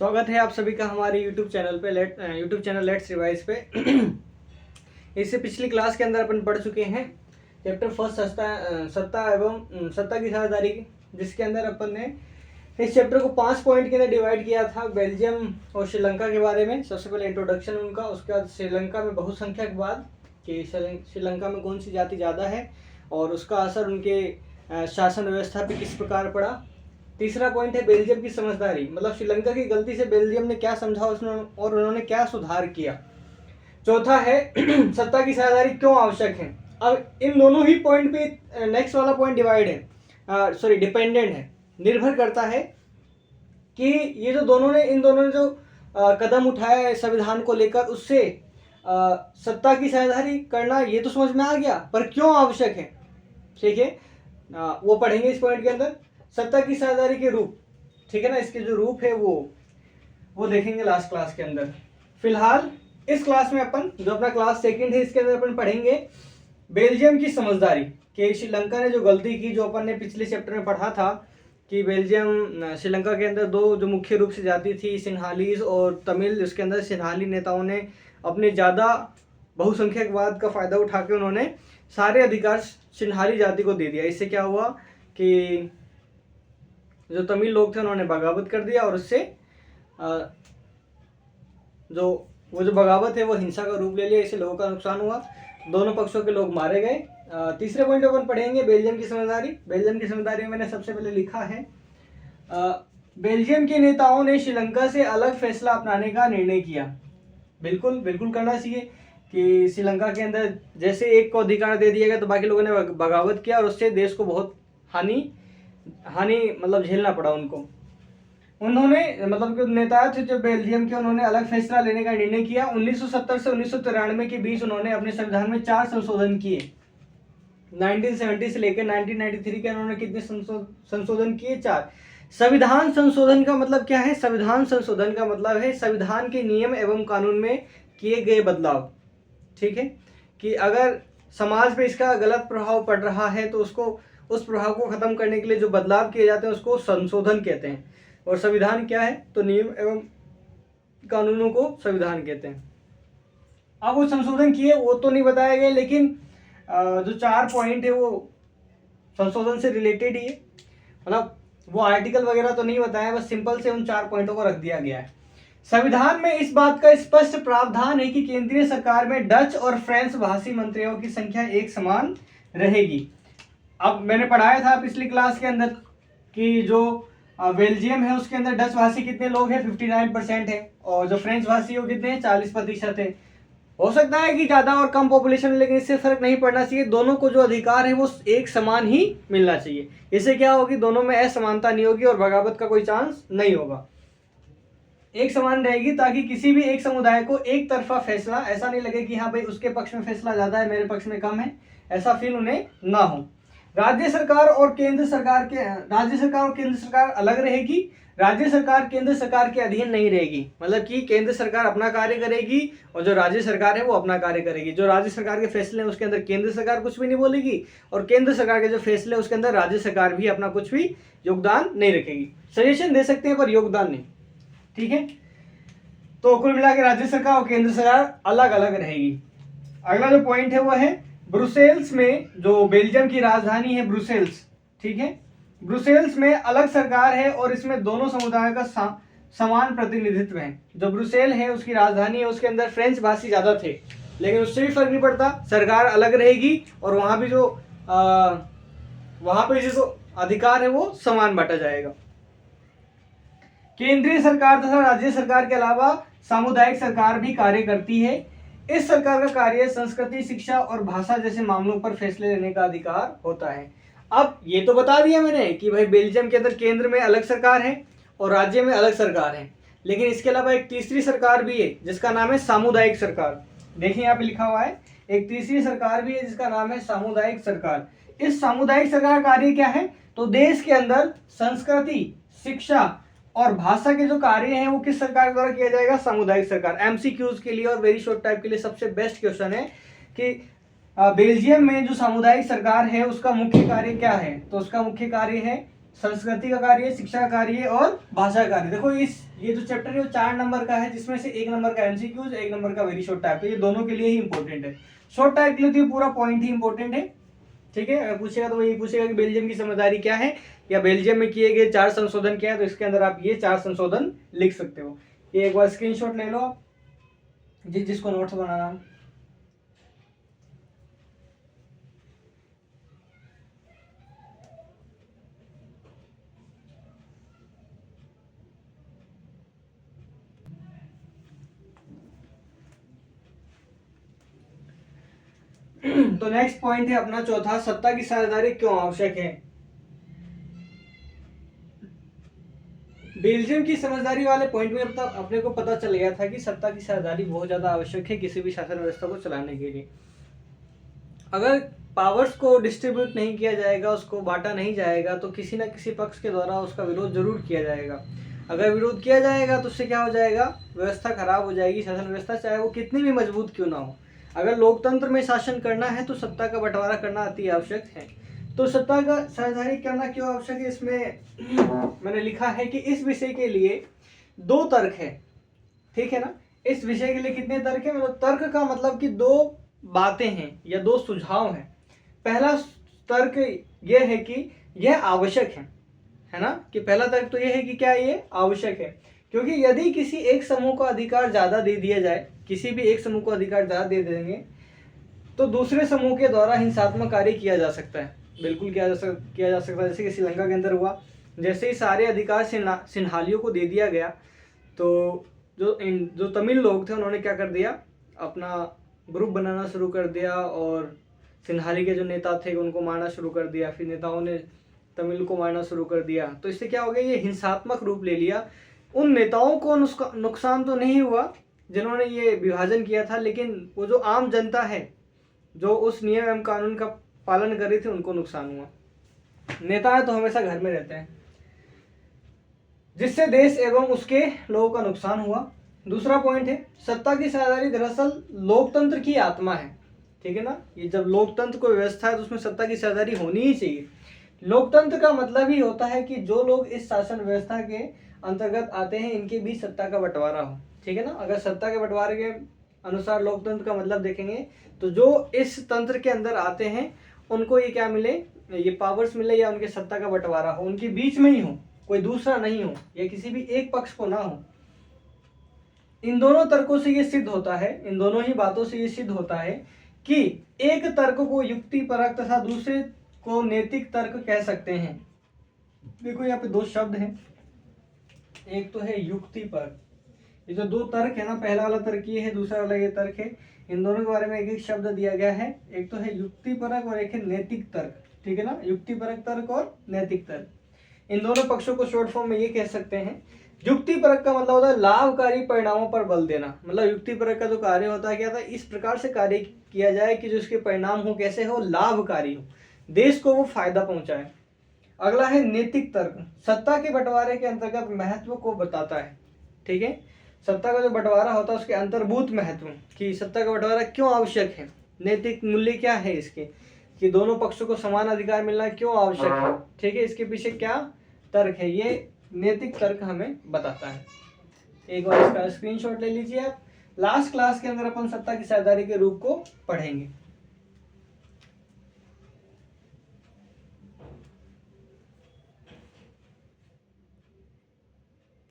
स्वागत है आप सभी का हमारे यूट्यूब चैनल पे यूट्यूब चैनल लेट्स रिवाइज पे। इससे पिछली क्लास के अंदर अपन पढ़ चुके हैं चैप्टर फर्स्ट सत्ता एवं सत्ता की साझेदारी की, जिसके अंदर अपन ने इस चैप्टर को 5 पॉइंट के अंदर डिवाइड किया था। बेल्जियम और श्रीलंका के बारे में सबसे पहले इंट्रोडक्शन उनका, उसके बाद श्रीलंका में बहुसंख्यक के बाद कि श्रीलंका में कौन सी जाति ज़्यादा है और उसका असर उनके शासन व्यवस्था पे किस प्रकार पड़ा। तीसरा पॉइंट है बेल्जियम की समझदारी, मतलब श्रीलंका की गलती से बेल्जियम ने क्या समझा और उन्होंने क्या सुधार किया। चौथा है सत्ता की साझेदारी क्यों आवश्यक है। अब इन दोनों ही पॉइंट पे नेक्स्ट वाला पॉइंट डिपेंडेंट है, निर्भर करता है कि ये इन दोनों ने जो कदम उठाया है संविधान को लेकर, उससे सत्ता की साझेदारी करना ये तो समझ में आ गया, पर क्यों आवश्यक है, ठीक है, वो पढ़ेंगे इस पॉइंट के अंदर। सत्ता की साझेदारी के रूप, ठीक है ना, इसके जो रूप है वो देखेंगे लास्ट क्लास के अंदर। फिलहाल इस क्लास में अपन जो अपना क्लास सेकंड है इसके अंदर अपन पढ़ेंगे बेल्जियम की समझदारी कि श्रीलंका ने जो गलती की, जो अपन ने पिछले चैप्टर में पढ़ा था कि बेल्जियम श्रीलंका के अंदर दो जो मुख्य रूप से जाति थी, सिन्हालीज और तमिल, उसके अंदर सिन्हाली नेताओं ने अपने ज़्यादा बहुसंख्यकवाद का फ़ायदा उठा के उन्होंने सारे अधिकार सिन्हाली जाति को दे दिया। इससे क्या हुआ कि जो तमिल लोग थे उन्होंने बगावत कर दिया और उससे जो बगावत है वो हिंसा का रूप ले लिया। इससे लोगों का नुकसान हुआ, दोनों पक्षों के लोग मारे गए। तीसरे पॉइंट अपन पढ़ेंगे बेल्जियम की समझदारी। बेल्जियम की समझदारी में मैंने सबसे पहले लिखा है बेल्जियम के नेताओं ने श्रीलंका से अलग फैसला अपनाने का निर्णय किया। बिल्कुल बिल्कुल करना चाहिए कि श्रीलंका के अंदर जैसे एक को अधिकार दे दिया गया तो बाकी लोगों ने बगावत किया और उससे देश को बहुत हानि मतलब झेलना पड़ा उनको। उन्होंने मतलब जो नेता थे जो बेल्जियम के, उन्होंने अलग फैसला लेने का निर्णय किया। 1970 से 1993 के बीच उन्होंने अपने संविधान में 4 संशोधन किए। 1970 से लेकर 1993 के उन्होंने कितने संशोधन किए? 4। संविधान संशोधन का मतलब क्या है? संविधान संशोधन का मतलब है संविधान के नियम एवं कानून में किए गए बदलाव, ठीक है, कि अगर समाज पे इसका गलत प्रभाव पड़ रहा है तो उसको उस प्रभाव को खत्म करने के लिए जो बदलाव किए जाते हैं उसको संशोधन कहते हैं। और संविधान क्या है? तो नियम एवं कानूनों को संविधान कहते हैं। अब वो संशोधन किए वो तो नहीं बताया गया, लेकिन जो 4 पॉइंट है वो संशोधन से रिलेटेड ही है, मतलब वो आर्टिकल वगैरह तो नहीं बताया, बस सिंपल से उन 4 पॉइंटों को रख दिया गया है। संविधान में इस बात का स्पष्ट प्रावधान है कि केंद्रीय सरकार में डच और फ्रेंच भाषी मंत्रियों की संख्या एक समान रहेगी। अब मैंने पढ़ाया था पिछली क्लास के अंदर कि जो बेल्जियम है उसके अंदर डच भाषी कितने लोग हैं? 59% है, और जो फ्रेंच भाषी हो कितने हैं? 40% है। हो सकता है कि ज़्यादा और कम पॉपुलेशन, लेकिन इससे फर्क नहीं पड़ना चाहिए। दोनों को जो अधिकार है वो एक समान ही मिलना चाहिए। इससे क्या होगी? दोनों में असमानता नहीं होगी और बगावत का कोई चांस नहीं होगा, एक समान रहेगी, ताकि किसी भी एक समुदाय को एक तरफा फैसला ऐसा नहीं लगे कि हाँ भाई उसके पक्ष में फैसला ज़्यादा है मेरे पक्ष में कम है, ऐसा फील उन्हें ना हो। राज्य सरकार और केंद्र सरकार अलग रहेगी। राज्य सरकार केंद्र सरकार के अधीन नहीं रहेगी, मतलब कि केंद्र सरकार अपना कार्य करेगी और जो राज्य सरकार है वो अपना कार्य करेगी। जो राज्य सरकार के फैसले हैं उसके अंदर केंद्र सरकार कुछ भी नहीं बोलेगी, और केंद्र सरकार के जो फैसले हैं उसके अंदर राज्य सरकार भी अपना कुछ भी योगदान नहीं रखेगी। सजेशन दे सकते हैं पर योगदान नहीं, ठीक है। तो कुल मिला के राज्य सरकार और केंद्र सरकार अलग अलग रहेगी। अगला जो पॉइंट है वो है ब्रुसेल्स में, जो बेल्जियम की राजधानी है ब्रुसेल्स, ठीक है, ब्रुसेल्स में अलग सरकार है और इसमें दोनों समुदायों का समान प्रतिनिधित्व है। जो ब्रुसेल है उसकी राजधानी है, उसके अंदर फ्रेंच भाषी ज्यादा थे, लेकिन उससे भी फर्क नहीं पड़ता, सरकार अलग रहेगी और वहां पे जो अधिकार है वो समान बांटा जाएगा। केंद्रीय सरकार तथा राज्य सरकार के अलावा सामुदायिक सरकार भी कार्य करती है। इस सरकार का कार्य संस्कृति, शिक्षा और भाषा जैसे मामलों पर फैसले लेने का अधिकार होता है। अब ये तो बता दिया मैंने कि भाई बेल्जियम के अंदर केंद्र में अलग सरकार है और राज्य में अलग सरकार है, लेकिन इसके अलावा एक तीसरी सरकार भी है जिसका नाम है सामुदायिक सरकार। देखिए यहाँ पे लिखा हुआ है एक तीसरी सरकार भी है जिसका नाम है सामुदायिक सरकार। इस सामुदायिक सरकार का कार्य क्या है? तो देश के अंदर संस्कृति, शिक्षा और भाषा के जो कार्य हैं वो किस सरकार द्वारा किया जाएगा? सामुदायिक सरकार। एमसीक्यूज के लिए और वेरी शॉर्ट टाइप के लिए सबसे बेस्ट क्वेश्चन है कि बेल्जियम में जो सामुदायिक सरकार है उसका मुख्य कार्य क्या है? तो उसका मुख्य कार्य है संस्कृति का कार्य, शिक्षा का कार्य और भाषा का कार्य। देखो ये जो चैप्टर है वो 4 नंबर का है, जिसमें से 1 नंबर का एमसीक्यूज, 1 नंबर का वेरी शॉर्ट टाइप। तो ये दोनों के लिए ही इंपॉर्टेंट है। शॉर्ट टाइप के लिए तो ये पूरा पॉइंट ही इंपॉर्टेंट है। ठीक है, अगर पूछेगा तो वो ये पूछेगा कि बेल्जियम की समझदारी क्या है या बेल्जियम में किए गए 4 संशोधन क्या है, तो इसके अंदर आप ये 4 संशोधन लिख सकते हो। ये एक बार स्क्रीनशॉट ले लो आप, जिसको नोट्स बनाना। तो नेक्स्ट पॉइंट है अपना चौथा, सत्ता की साझेदारी क्यों आवश्यक है। बेल्जियम की समझदारी वाले पॉइंट में अपने को पता चल गया था कि सत्ता की साझेदारी बहुत ज्यादा आवश्यक है किसी भी शासन व्यवस्था को चलाने के लिए। अगर पावर्स को डिस्ट्रीब्यूट नहीं किया जाएगा, उसको बांटा नहीं जाएगा, तो किसी ना किसी पक्ष के द्वारा उसका विरोध जरूर किया जाएगा। अगर विरोध किया जाएगा तो उससे क्या हो जाएगा, व्यवस्था खराब हो जाएगी, शासन व्यवस्था चाहे वो कितनी भी मजबूत क्यों ना हो। अगर लोकतंत्र में शासन करना है तो सत्ता का बंटवारा करना अति आवश्यक है। तो सत्ता का साझेदारी करना क्यों आवश्यक है, इसमें मैंने लिखा है कि इस विषय के लिए 2 तर्क है। ठीक है ना, इस विषय के लिए कितने तर्क है, मतलब तर्क का मतलब कि 2 बातें हैं या 2 सुझाव हैं। पहला तर्क यह है कि यह आवश्यक है ना, कि पहला तर्क तो यह है कि क्या ये आवश्यक है, क्योंकि यदि किसी एक समूह को अधिकार ज्यादा दे दिया जाए, किसी भी एक समूह को अधिकार ज्यादा दे देंगे तो दूसरे समूह के द्वारा हिंसात्मक कार्य किया जा सकता है। बिल्कुल किया जा सकता है, जैसे कि श्रीलंका के अंदर हुआ। जैसे ही सारे अधिकार सिन्हालियों को दे दिया गया तो जो तमिल लोग थे उन्होंने क्या कर दिया, अपना ग्रुप बनाना शुरू कर दिया और सिन्हाली के जो नेता थे उनको मारना शुरू कर दिया। फिर नेताओं ने तमिल को मारना शुरू कर दिया। तो इससे क्या हो गया, ये हिंसात्मक रूप ले लिया। उन नेताओं को नुकसान तो नहीं हुआ जिन्होंने ये विभाजन किया था, लेकिन वो जो आम जनता है जो उस नियम एवं कानून का पालन कर रही थी उनको नुकसान हुआ। नेता है तो हमेशा घर में रहते हैं, जिससे देश एवं उसके लोगों का नुकसान हुआ। दूसरा पॉइंट है, सत्ता की साझेदारी दरअसल लोकतंत्र की आत्मा है। ठीक है ना, ये जब लोकतंत्र को व्यवस्था है तो उसमें सत्ता की साझेदारी होनी ही चाहिए। लोकतंत्र का मतलब ही होता है कि जो लोग इस शासन व्यवस्था के अंतर्गत आते हैं इनके बीच सत्ता का बंटवारा हो। ठीक है ना, अगर सत्ता के बंटवारे के अनुसार लोकतंत्र का मतलब देखेंगे तो जो इस तंत्र के अंदर आते हैं उनको ये क्या मिले, ये पावर्स मिले या उनके सत्ता का बंटवारा हो, उनके बीच में ही हो, कोई दूसरा नहीं हो या किसी भी एक पक्ष को ना हो। इन दोनों तर्कों से ये सिद्ध होता है, इन दोनों ही बातों से ये सिद्ध होता है कि एक तर्क को युक्तिपरक तथा दूसरे को नैतिक तर्क कह सकते हैं। देखो यहाँ पे 2 शब्द हैं, एक तो है युक्तिपरक। ये जो 2 तर्क है ना, पहला वाला तर्क ये है, दूसरा वाला ये तर्क है। इन दोनों के बारे में एक एक शब्द दिया गया है, एक तो है युक्तिपरक और एक है नैतिक तर्क। ठीक है ना, युक्तिपरक तर्क और नैतिक तर्क। इन दोनों पक्षों को शॉर्ट फॉर्म में ये कह सकते हैं। युक्तिपरक का मतलब होता है लाभकारी परिणामों पर बल देना। मतलब युक्तिपरक का जो कार्य होता है क्या था, इस प्रकार से कार्य किया जाए कि जो इसके परिणाम हो कैसे हो, लाभकारी हो, देश को वो फायदा पहुंचाए। अगला है नैतिक तर्क, सत्ता के बंटवारे के अंतर्गत महत्व को बताता है। ठीक है, सत्ता का जो बंटवारा होता है उसके अंतर्भूत महत्व, कि सत्ता का बंटवारा क्यों आवश्यक है, नैतिक मूल्य क्या है इसके, कि दोनों पक्षों को समान अधिकार मिलना क्यों आवश्यक है। ठीक है, इसके पीछे क्या तर्क है, ये नैतिक तर्क हमें बताता है। एक बार इसका स्क्रीनशॉट ले लीजिए आप। लास्ट क्लास के अंदर अपन सत्ता की साझेदारी के रूप को पढ़ेंगे।